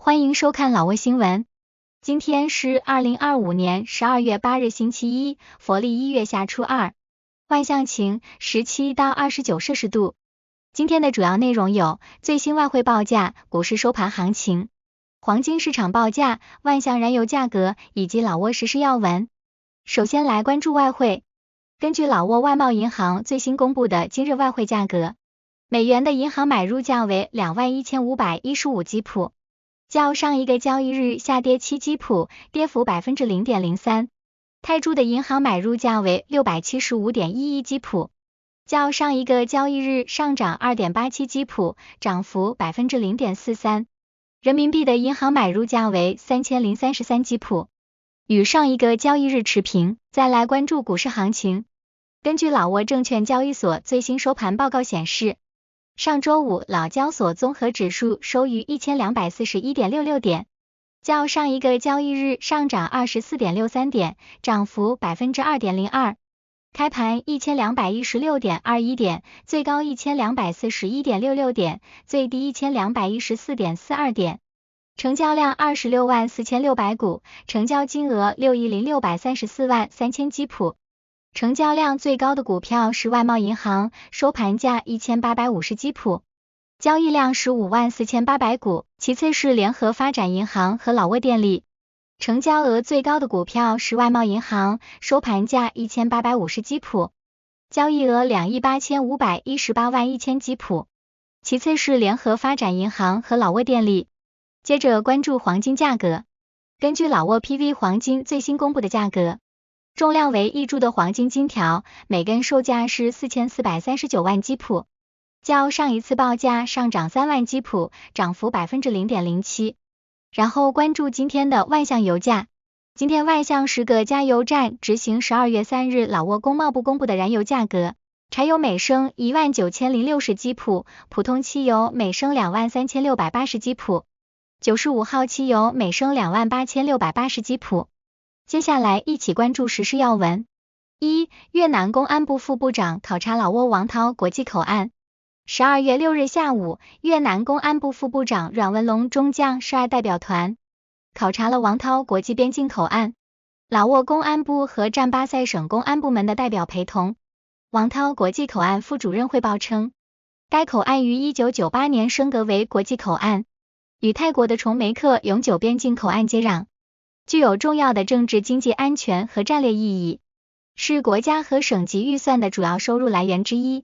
欢迎收看老挝新闻。今天是2025年12月8日星期一，佛历1月夏初2，万象晴，17到29摄氏度。今天的主要内容有最新外汇报价、股市收盘行情、黄金市场报价、万象燃油价格以及老挝时事要闻。首先来关注外汇。根据老挝外贸银行最新公布的今日外汇价格，美元的银行买入价为21515基普。较上一个交易日下跌7基普，跌幅 0.03%。泰铢的银行买入价为675.11基普，较上一个交易日上涨 2.87基普，涨幅 0.43%。人民币的银行买入价为3033基普，与上一个交易日持平。再来关注股市行情。根据老挝证券交易所最新收盘报告显示，上周五老交所综合指数收于 1241.66 点，较上一个交易日上涨 24.63 点，涨幅 2.02%。开盘 1216.21 点，最高 1241.66 点，最低 1214.42 点。成交量264600股，成交金额60634万3000基普。成交量最高的股票是外贸银行，收盘价1850基普，交易量154800股，其次是联合发展银行和老挝电力。成交额最高的股票是外贸银行，收盘价1850基普，交易额28518万1000基普，其次是联合发展银行和老挝电力。接着关注黄金价格。根据老挝 PV 黄金最新公布的价格，重量为1铢的黄金金条，每根售价是4439万基普，较上一次报价上涨3万基普，涨幅 0.07%。然后关注今天的万象油价。今天万象10个加油站执行12月3日老挝工贸部公布的燃油价格，柴油每升19060基普，普通汽油每升23680基普，95号汽油每升28680基普。接下来一起关注时事要闻。1. 越南公安部副部长考察老挝王涛国际口岸。12月6日下午，越南公安部副部长阮文龙中将12代表团考察了王涛国际边境口岸，老挝公安部和占巴塞省公安部门的代表陪同。王涛国际口岸副主任汇报称，该口岸于1998年升格为国际口岸，与泰国的崇梅克永久边境口岸接壤，具有重要的政治经济安全和战略意义，是国家和省级预算的主要收入来源之一。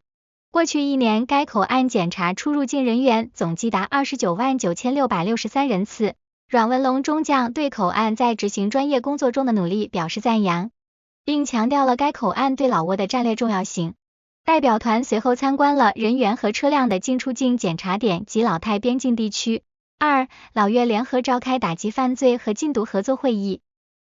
过去1年，该口岸检查出入境人员总计达299663人次。阮文龙中将对口岸在执行专业工作中的努力表示赞扬，并强调了该口岸对老挝的战略重要性。代表团随后参观了人员和车辆的进出境检查点及老泰边境地区。2. 老越联合召开打击犯罪和禁毒合作会议。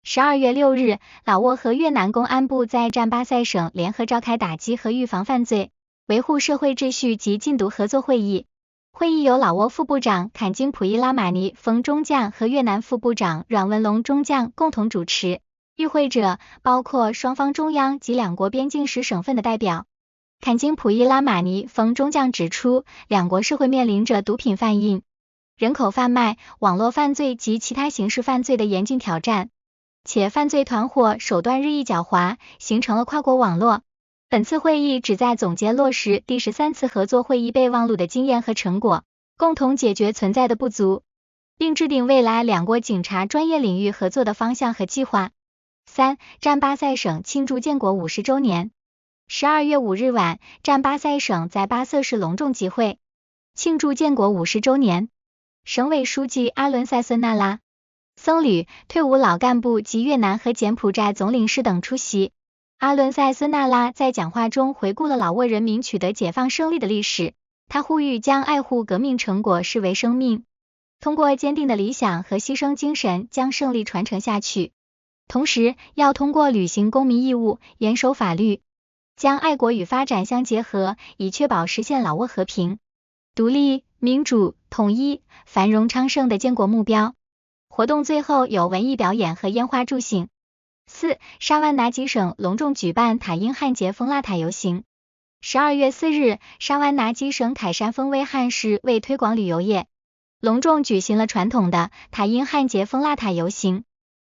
12月6日，老挝和越南公安部在占巴塞省联合召开打击和预防犯罪、维护社会秩序及禁毒合作会议。会议由老挝副部长坎金普伊拉马尼冯中将和越南副部长阮文龙中将共同主持。与会者包括双方中央及两国边境时省份的代表。坎金普伊拉马尼冯中将指出，两国社会面临着毒品贩运、人口贩卖、网络犯罪及其他刑事犯罪的严峻挑战，且犯罪团伙手段日益狡猾，形成了跨国网络。本次会议旨在总结落实第13次合作会议备忘录的经验和成果，共同解决存在的不足，并制定未来两国警察专业领域合作的方向和计划。3. 占巴塞省庆祝建国50周年。12月5日晚，占巴塞省在巴瑟市隆重集会，庆祝建国50周年。省委书记阿伦塞孙纳拉、僧侣、退伍老干部及越南和柬埔寨总领事等出席。阿伦塞孙纳拉在讲话中回顾了老挝人民取得解放胜利的历史，他呼吁将爱护革命成果视为生命，通过坚定的理想和牺牲精神将胜利传承下去。同时，要通过履行公民义务、严守法律，将爱国与发展相结合，以确保实现老挝和平、独立、民主、统一、繁荣昌盛的建国目标。活动最后有文艺表演和烟花助兴。4. 沙湾拿吉省隆重举办塔英汉节风腊塔游行。12月4日，沙湾拿吉省凯山峰威汉市为推广旅游业，隆重举行了传统的塔因汉节封腊塔游行。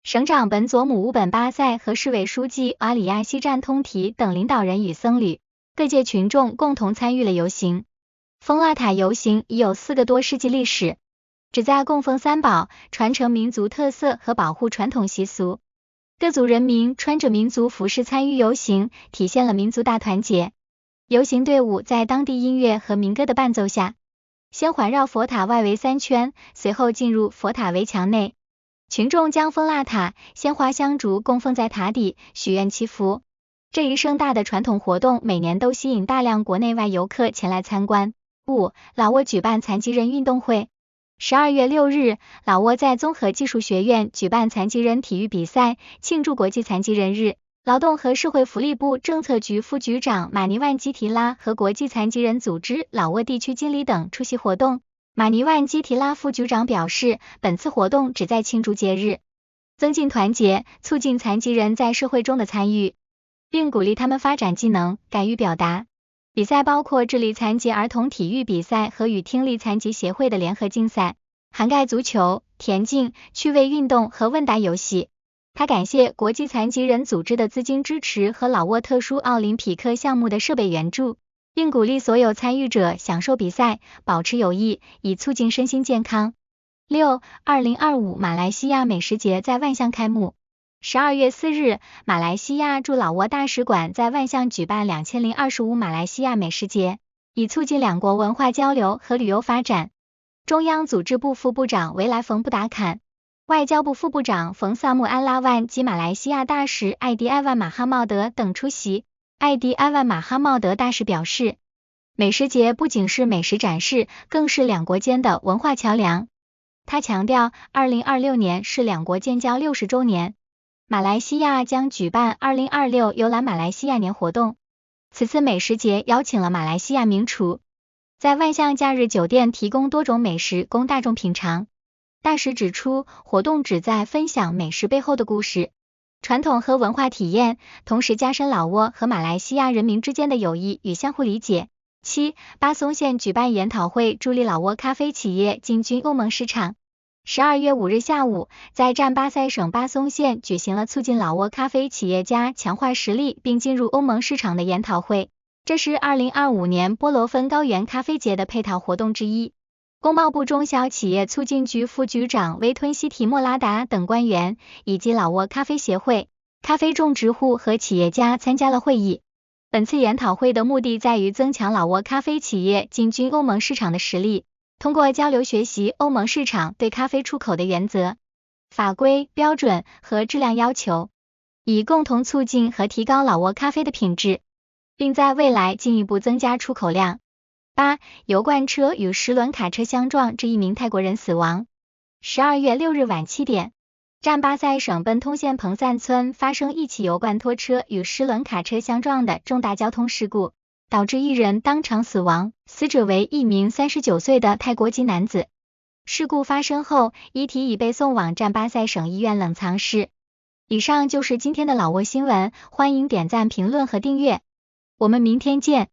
省长本佐姆乌本巴塞和市委书记阿里亚西占通提等领导人与僧侣、各界群众共同参与了游行。封腊塔游行已有4个多世纪历史，旨在供奉三宝，传承民族特色和保护传统习俗。各族人民穿着民族服饰参与游行，体现了民族大团结。游行队伍在当地音乐和民歌的伴奏下，先环绕佛塔外围3圈，随后进入佛塔围墙内。群众将封腊塔、鲜花香烛供奉在塔底，许愿祈福。这一盛大的传统活动每年都吸引大量国内外游客前来参观。5. 老挝举办残疾人运动会。12月6日，老挝在综合技术学院举办残疾人体育比赛，庆祝国际残疾人日。劳动和社会福利部政策局副局长马尼万基提拉和国际残疾人组织老挝地区经理等出席活动。马尼万基提拉副局长表示，本次活动旨在庆祝节日，增进团结，促进残疾人在社会中的参与，并鼓励他们发展技能，敢于表达。比赛包括智力残疾儿童体育比赛和与听力残疾协会的联合竞赛，涵盖足球、田径、趣味运动和问答游戏。他感谢国际残疾人组织的资金支持和老挝特殊奥林匹克项目的设备援助，并鼓励所有参与者享受比赛，保持友谊，以促进身心健康。6. 2025马来西亚美食节在万象开幕。12月4日，马来西亚驻老挝大使馆在万象举办2025马来西亚美食节，以促进两国文化交流和旅游发展。中央组织部副部长维莱冯布达坎、外交部副部长冯萨木安拉万及马来西亚大使艾迪埃万马哈茂德等出席。艾迪埃万马哈茂德大使表示，美食节不仅是美食展示，更是两国间的文化桥梁。他强调，2026年是两国建交60周年，马来西亚将举办2026游览马来西亚年活动。此次美食节邀请了马来西亚名厨，在万象假日酒店提供多种美食供大众品尝。大使指出，活动旨在分享美食背后的故事、传统和文化体验，同时加深老挝和马来西亚人民之间的友谊与相互理解。7. 巴松县举办研讨会，助力老挝咖啡企业进军欧盟市场。12月5日下午，在占巴塞省巴松县举行了促进老挝咖啡企业家强化实力并进入欧盟市场的研讨会。这是2025年波罗芬高原咖啡节的配套活动之一。工贸部中小企业促进局副局长维吞西提莫拉达等官员以及老挝咖啡协会、咖啡种植户和企业家参加了会议。本次研讨会的目的在于增强老挝咖啡企业进军欧盟市场的实力，通过交流学习欧盟市场对咖啡出口的原则、法规、标准和质量要求，以共同促进和提高老挝咖啡的品质，并在未来进一步增加出口量。8. 油罐车与10轮卡车相撞致1名泰国人死亡。12月6日晚7点，占巴塞省奔通县彭散村发生一起油罐拖车与10轮卡车相撞的重大交通事故，导致1人当场死亡，死者为1名39岁的泰国籍男子。事故发生后，遗体已被送往占巴塞省医院冷藏室。以上就是今天的老挝新闻，欢迎点赞、评论和订阅，我们明天见。